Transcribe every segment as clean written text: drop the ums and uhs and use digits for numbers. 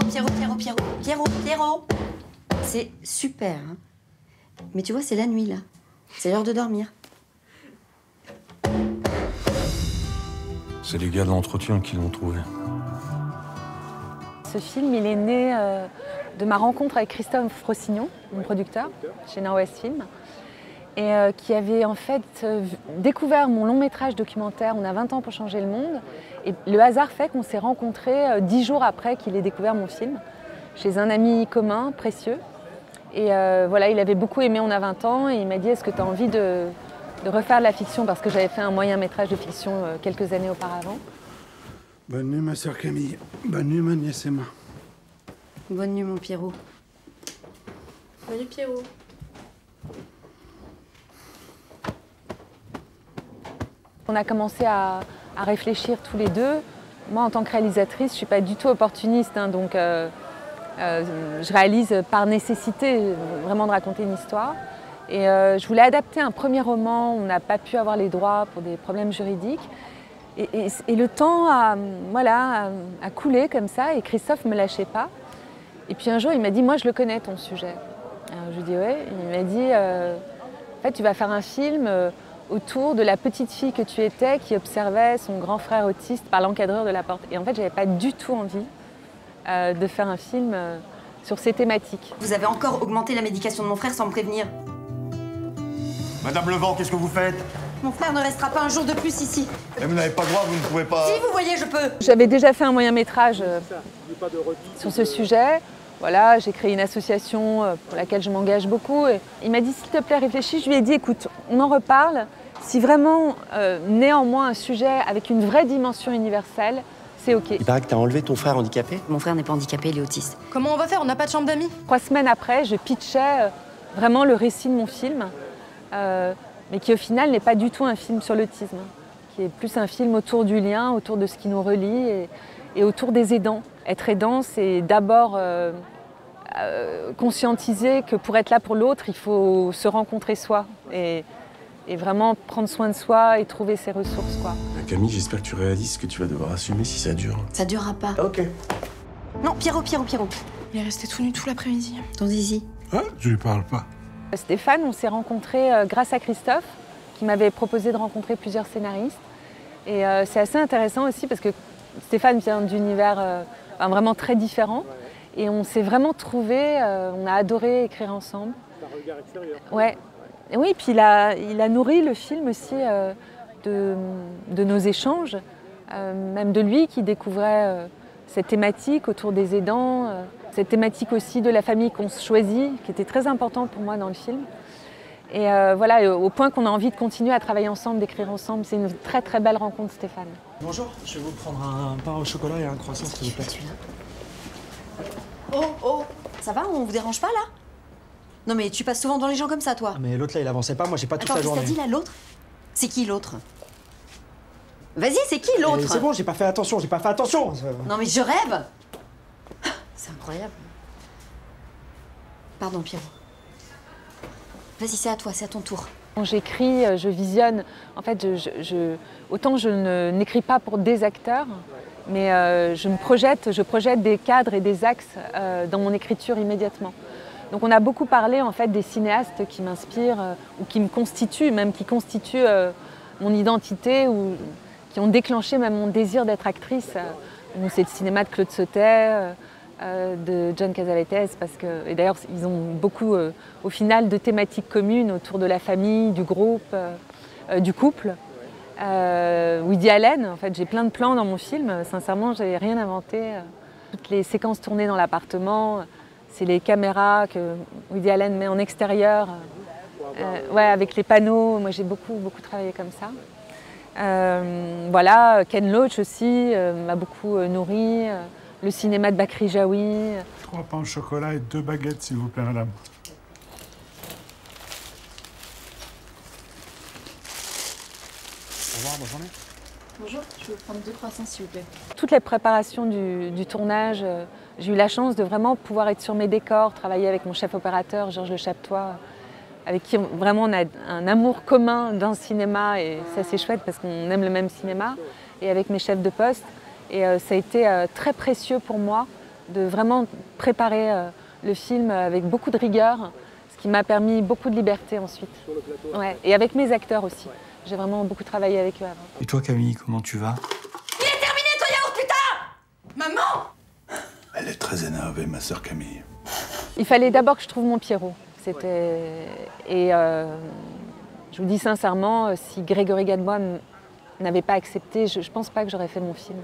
Pierrot. C'est super, hein. Mais tu vois, c'est la nuit, là. C'est l'heure de dormir. C'est les gars de l'entretien qui l'ont trouvé. Ce film, il est né de ma rencontre avec Christophe Frossignon, mon producteur, chez Nord-Ouest Film, et qui avait en fait découvert mon long métrage documentaire « On a 20 ans pour changer le monde ». Et le hasard fait qu'on s'est rencontrés 10 jours après qu'il ait découvert mon film, chez un ami commun, précieux. Et voilà, il avait beaucoup aimé « On a 20 ans » et il m'a dit « Est-ce que tu as envie de refaire de la fiction ?» parce que j'avais fait un moyen métrage de fiction quelques années auparavant. Bonne nuit, ma sœur Camille. Bonne nuit, ma nièce Emma. Bonne nuit, mon Pierrot. Bonne nuit, Pierrot. On a commencé à réfléchir tous les deux. Moi, en tant que réalisatrice, je ne suis pas du tout opportuniste, hein, donc je réalise par nécessité vraiment de raconter une histoire. Et je voulais adapter un premier roman, on n'a pas pu avoir les droits pour des problèmes juridiques. Et le temps a coulé comme ça et Christophe ne me lâchait pas. Et puis un jour, il m'a dit « Moi, je le connais, ton sujet ». Alors je lui ai dit « Ouais ». Il m'a dit « En fait, tu vas faire un film autour de la petite fille que tu étais qui observait son grand frère autiste par l'encadreur de la porte ». Et en fait, je n'avais pas du tout envie de faire un film sur ces thématiques. Vous avez encore augmenté la médication de mon frère sans me prévenir. Madame Levent, qu'est-ce que vous faites? Mon frère ne restera pas un jour de plus ici. Et vous n'avez pas le droit, vous ne pouvez pas... Si, vous voyez, je peux. J'avais déjà fait un moyen métrage sur ce sujet. Voilà, j'ai créé une association pour laquelle je m'engage beaucoup. Et il m'a dit, s'il te plaît, réfléchis. Je lui ai dit, écoute, on en reparle. Si vraiment, néanmoins, un sujet avec une vraie dimension universelle, c'est OK. Il paraît que t'as enlevé ton frère handicapé? Mon frère n'est pas handicapé, il est autiste. Comment on va faire? On n'a pas de chambre d'amis? 3 semaines après, je pitchais vraiment le récit de mon film, mais qui au final n'est pas du tout un film sur l'autisme, qui est plus un film autour du lien, autour de ce qui nous relie et autour des aidants. Être aidant, c'est d'abord conscientiser que pour être là pour l'autre, il faut se rencontrer soi et vraiment prendre soin de soi et trouver ses ressources, quoi. Camille, j'espère que tu réalises ce que tu vas devoir assumer si ça dure. Ça durera pas. Ok. Non, Pierrot. Il est resté tout nu tout l'après-midi. Ton zizi. Hein? Je lui parle pas. Stéphane, on s'est rencontrés grâce à Christophe, qui m'avait proposé de rencontrer plusieurs scénaristes. Et c'est assez intéressant aussi parce que Stéphane vient d'univers vraiment très différents. Et on s'est vraiment trouvés, on a adoré écrire ensemble. C'est un regard extérieur. Ouais. Et oui, puis il a nourri le film aussi de nos échanges, même de lui qui découvrait cette thématique autour des aidants, cette thématique aussi de la famille qu'on se choisit, qui était très important pour moi dans le film. Et voilà, au point qu'on a envie de continuer à travailler ensemble, d'écrire ensemble. C'est une très très belle rencontre, Stéphane. Bonjour, je vais vous prendre un pain au chocolat et un croissant, s'il vous plaît. Oh, ça va? On vous dérange pas, là? Non, mais tu passes souvent dans les gens comme ça, toi. Ah, mais l'autre là, il avançait pas, moi j'ai pas toute Attends, la qu'est-ce que journée. t'as dit, là, l'autre? C'est qui, l'autre? Vas-y, c'est qui, l'autre? C'est bon, j'ai pas fait attention. Non, mais je rêve! C'est incroyable. Pardon, Pierrot. Vas-y, c'est à toi, c'est à ton tour. Quand j'écris, je visionne. En fait, autant je n'écris pas pour des acteurs, mais je projette des cadres et des axes dans mon écriture immédiatement. Donc on a beaucoup parlé en fait des cinéastes qui m'inspirent ou qui me constituent, même qui constituent mon identité ou qui ont déclenché même mon désir d'être actrice. C'est le cinéma de Claude Sautet, de John Cassavetes, parce que, et d'ailleurs ils ont beaucoup au final de thématiques communes autour de la famille, du groupe, du couple. Woody Allen, en fait j'ai plein de plans dans mon film, sincèrement j'ai rien inventé. Toutes les séquences tournées dans l'appartement, c'est les caméras que Woody Allen met en extérieur, ouais, avec les panneaux, moi j'ai beaucoup travaillé comme ça. Voilà, Ken Loach aussi m'a beaucoup nourri. Le cinéma de Bakri Jaoui. 3 pains au chocolat et 2 baguettes, s'il vous plaît, madame. Au revoir, bonne journée. Bonjour, je vais prendre 2 croissants s'il vous plaît. Toutes les préparations du tournage, j'ai eu la chance de vraiment pouvoir être sur mes décors, travailler avec mon chef opérateur, Georges Le Chapetois, avec qui vraiment on a un amour commun d'un cinéma et ça c'est chouette parce qu'on aime le même cinéma, et avec mes chefs de poste. Et ça a été très précieux pour moi de vraiment préparer le film avec beaucoup de rigueur, ce qui m'a permis beaucoup de liberté ensuite. Ouais. Et avec mes acteurs aussi. J'ai vraiment beaucoup travaillé avec eux avant. Et toi, Camille, comment tu vas? Elle est très énervée, ma sœur Camille. Il fallait d'abord que je trouve mon Pierrot. Et je vous dis sincèrement, si Grégory Gadebois n'avait pas accepté, je ne pense pas que j'aurais fait mon film.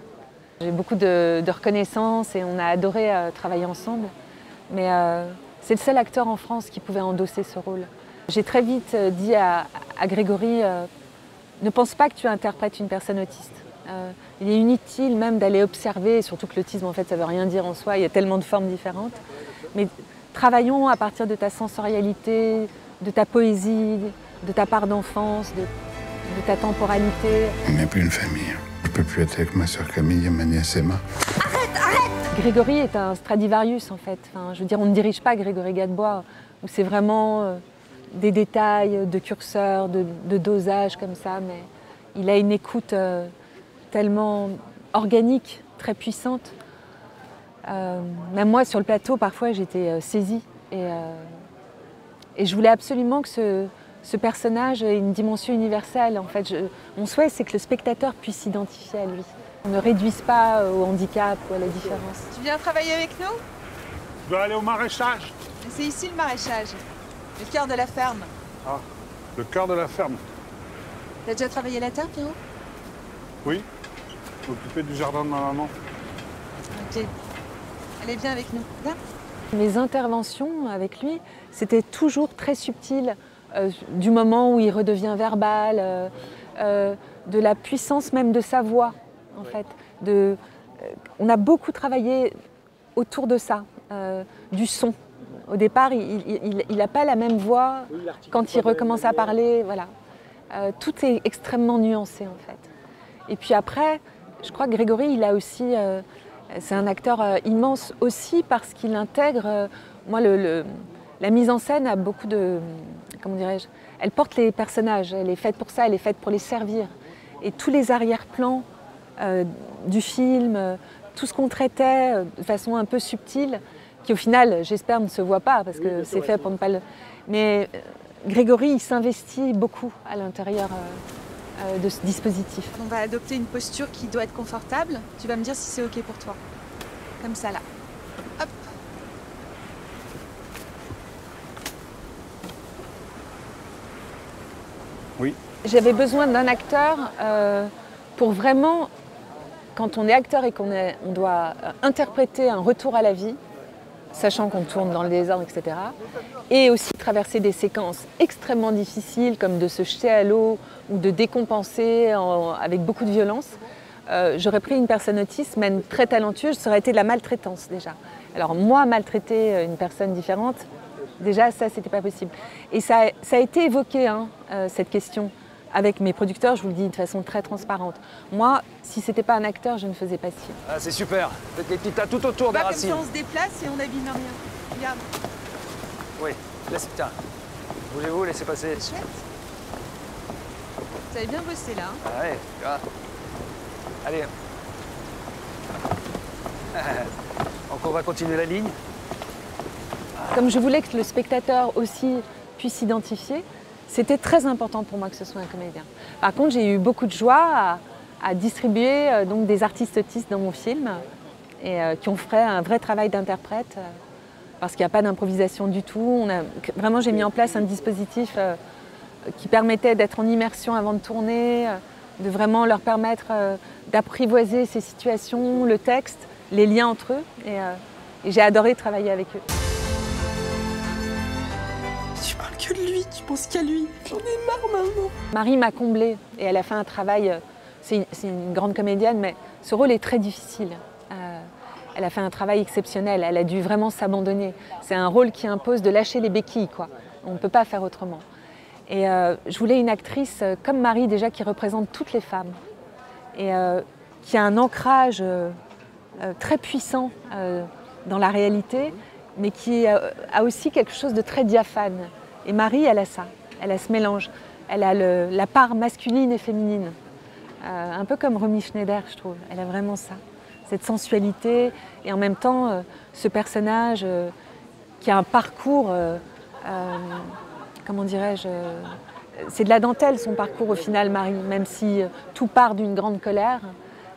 J'ai beaucoup de reconnaissance et on a adoré travailler ensemble. Mais c'est le seul acteur en France qui pouvait endosser ce rôle. J'ai très vite dit à Grégory, ne pense pas que tu interprètes une personne autiste. Il est inutile même d'aller observer, surtout que l'autisme en fait ça ne veut rien dire en soi, il y a tellement de formes différentes. Mais travaillons à partir de ta sensorialité, de ta poésie, de ta part d'enfance, de ta temporalité. On n'est plus une famille. Je peux plus être avec ma sœur Camille et ma nièce Emma. Grégory est un Stradivarius en fait. Enfin, je veux dire, on ne dirige pas Grégory Gadebois, où c'est vraiment des détails de curseur, de dosage comme ça, mais il a une écoute tellement organique, très puissante. Même moi, sur le plateau, parfois, j'étais saisie. Et je voulais absolument que ce personnage ait une dimension universelle. En fait, mon souhait, c'est que le spectateur puisse s'identifier à lui. On ne réduise pas au handicap ou à la différence. Tu viens travailler avec nous? Je dois aller au maraîchage. C'est ici le maraîchage, le cœur de la ferme. Ah, le cœur de la ferme. T'as déjà travaillé la terre, Pierrot? Oui, m'occuper du jardin de ma maman. Ok. Allez, viens avec nous. Viens. Mes interventions avec lui, c'était toujours très subtil, du moment où il redevient verbal, de la puissance même de sa voix, en fait. On a beaucoup travaillé autour de ça, du son. Au départ, il n'a pas la même voix quand il recommence à parler, voilà. Tout est extrêmement nuancé, en fait. Et puis après, je crois que Grégory, il a aussi... c'est un acteur immense aussi parce qu'il intègre... moi, la mise en scène a beaucoup de... Comment dirais-je? Elle porte les personnages, elle est faite pour ça, elle est faite pour les servir. Et tous les arrière-plans du film, tout ce qu'on traitait de façon un peu subtile, qui au final, j'espère, ne se voit pas parce que c'est fait pour ne pas le... Mais Grégory, il s'investit beaucoup à l'intérieur de ce dispositif. On va adopter une posture qui doit être confortable. Tu vas me dire si c'est ok pour toi. Comme ça, là. Hop. Oui. J'avais besoin d'un acteur pour vraiment, quand on est acteur et qu'on doit interpréter un retour à la vie, sachant qu'on tourne dans le désordre, etc. Et aussi traverser des séquences extrêmement difficiles, comme de se jeter à l'eau ou de décompenser avec beaucoup de violence. J'aurais pris une personne autiste, même très talentueuse, ça aurait été de la maltraitance déjà. Alors moi, maltraiter une personne différente, déjà ça, c'était pas possible. Et ça a été évoqué, hein, cette question, avec mes producteurs, je vous le dis de façon très transparente. Moi, si c'était pas un acteur, je ne faisais pas ce film. Ah, c'est super. Faites les petites tas tout autour des Comme racines. ça, on se déplace et on abîme rien. Regarde. Oui, laisse, tiens. Bougez-vous, laissez passer. C'est chouette. Vous avez bien bossé, là. Hein. Ah ouais, tu vois. Allez. Donc on va continuer la ligne. Comme je voulais que le spectateur aussi puisse s'identifier, c'était très important pour moi que ce soit un comédien. Par contre, j'ai eu beaucoup de joie à distribuer donc des artistes autistes dans mon film et qui ont fait un vrai travail d'interprète parce qu'il n'y a pas d'improvisation du tout. Vraiment, j'ai mis en place un dispositif qui permettait d'être en immersion avant de tourner, de vraiment leur permettre d'apprivoiser ces situations, le texte, les liens entre eux. Et j'ai adoré travailler avec eux. Tu parles que de lui, tu penses qu'à lui. J'en ai marre maintenant. Marie m'a comblée et elle a fait un travail, c'est une grande comédienne, mais ce rôle est très difficile. Elle a fait un travail exceptionnel, elle a dû vraiment s'abandonner. C'est un rôle qui impose de lâcher les béquilles, quoi. On ne peut pas faire autrement. Et je voulais une actrice comme Marie déjà qui représente toutes les femmes et qui a un ancrage très puissant dans la réalité, mais qui a aussi quelque chose de très diaphane. Et Marie, elle a ça, elle a ce mélange. Elle a la part masculine et féminine. Un peu comme Romy Schneider, je trouve. Elle a vraiment ça. cette sensualité, et en même temps, ce personnage qui a un parcours, comment dirais-je, c'est de la dentelle son parcours au final, Marie, même si tout part d'une grande colère,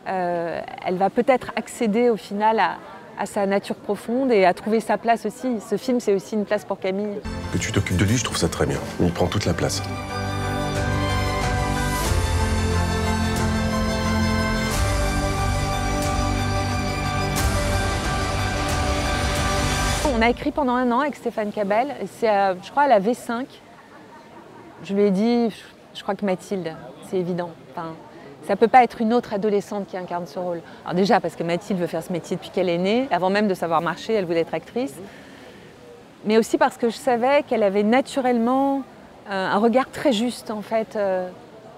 elle va peut-être accéder au final à sa nature profonde et à trouver sa place aussi. Ce film, c'est aussi une place pour Camille. Que tu t'occupes de lui, je trouve ça très bien. Il prend toute la place. On a écrit pendant 1 an avec Stéphane Cabel, et c'est, je crois, à la V5. Je lui ai dit, je crois que Mathilde, c'est évident. Enfin, ça ne peut pas être une autre adolescente qui incarne ce rôle. Alors déjà parce que Mathilde veut faire ce métier depuis qu'elle est née, avant même de savoir marcher, elle voulait être actrice. Mais aussi parce que je savais qu'elle avait naturellement un regard très juste en fait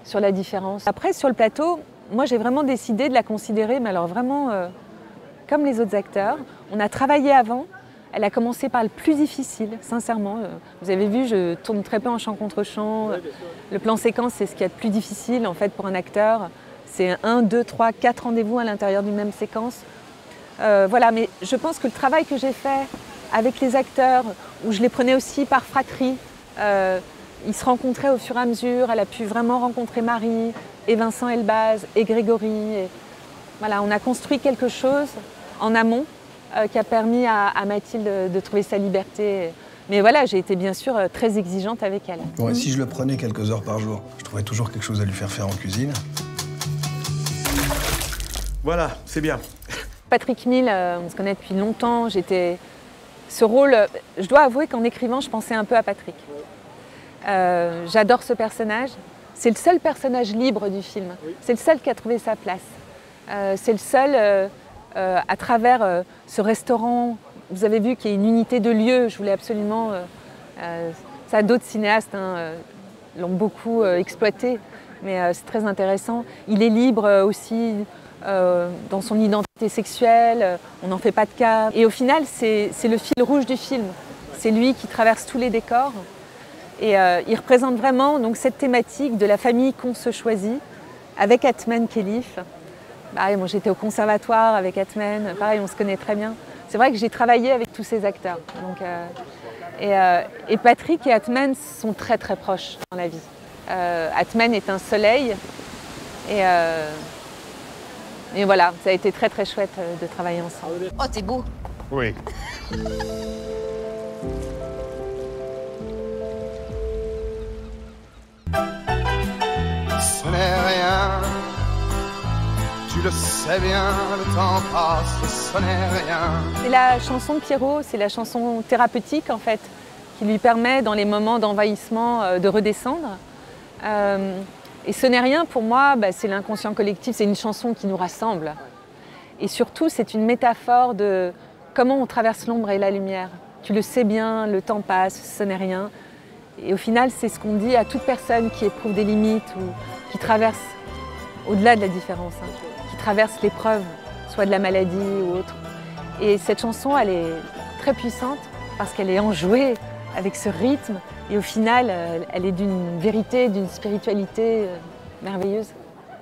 sur la différence. Après sur le plateau, moi j'ai vraiment décidé de la considérer, mais alors vraiment comme les autres acteurs. On a travaillé avant. Elle a commencé par le plus difficile, sincèrement. Vous avez vu, je tourne très peu en chant contre chant. Le plan séquence, c'est ce qu'il y a de plus difficile en fait pour un acteur. C'est 1, 2, 3, 4 rendez-vous à l'intérieur d'une même séquence. Voilà, mais je pense que le travail que j'ai fait avec les acteurs, où je les prenais aussi par fratrie, ils se rencontraient au fur et à mesure. Elle a pu vraiment rencontrer Marie, et Vincent Elbaz, et Grégory. Et voilà, on a construit quelque chose en amont qui a permis à Mathilde de trouver sa liberté. Mais voilà, j'ai été bien sûr très exigeante avec elle. Bon, et si je le prenais quelques heures par jour, je trouverais toujours quelque chose à lui faire en cuisine. Voilà, c'est bien. Patrick Mille, on se connaît depuis longtemps. Ce rôle, je dois avouer qu'en écrivant, je pensais un peu à Patrick. J'adore ce personnage. C'est le seul personnage libre du film. C'est le seul qui a trouvé sa place. C'est le seul... à travers ce restaurant, vous avez vu qu'il y a une unité de lieu, je voulais absolument... ça, d'autres cinéastes l'ont beaucoup exploité, mais c'est très intéressant. Il est libre aussi dans son identité sexuelle, on n'en fait pas de cas. Et au final, c'est le fil rouge du film. C'est lui qui traverse tous les décors. Et il représente vraiment donc, cette thématique de la famille qu'on se choisit, avec Atman Khelif. Pareil, moi j'étais au conservatoire avec Atman, pareil, on se connaît très bien. C'est vrai que j'ai travaillé avec tous ces acteurs. Donc, et Patrick et Atman sont très très proches dans la vie. Atman est un soleil et voilà, ça a été très très chouette de travailler ensemble. Oh, t'es beau. Oui. Ce n'est rien. Tu le sais bien, le temps passe, ce n'est rien. C'est la chanson de Pierrot, c'est la chanson thérapeutique en fait, qui lui permet dans les moments d'envahissement de redescendre. Et ce n'est rien pour moi, c'est l'inconscient collectif, c'est une chanson qui nous rassemble. Et surtout, c'est une métaphore de comment on traverse l'ombre et la lumière. Tu le sais bien, le temps passe, ce n'est rien. Et au final, c'est ce qu'on dit à toute personne qui éprouve des limites ou qui traverse au-delà de la différence. Traverse l'épreuve, soit de la maladie ou autre. Et cette chanson, elle est très puissante parce qu'elle est enjouée avec ce rythme et au final, elle est d'une vérité, d'une spiritualité merveilleuse.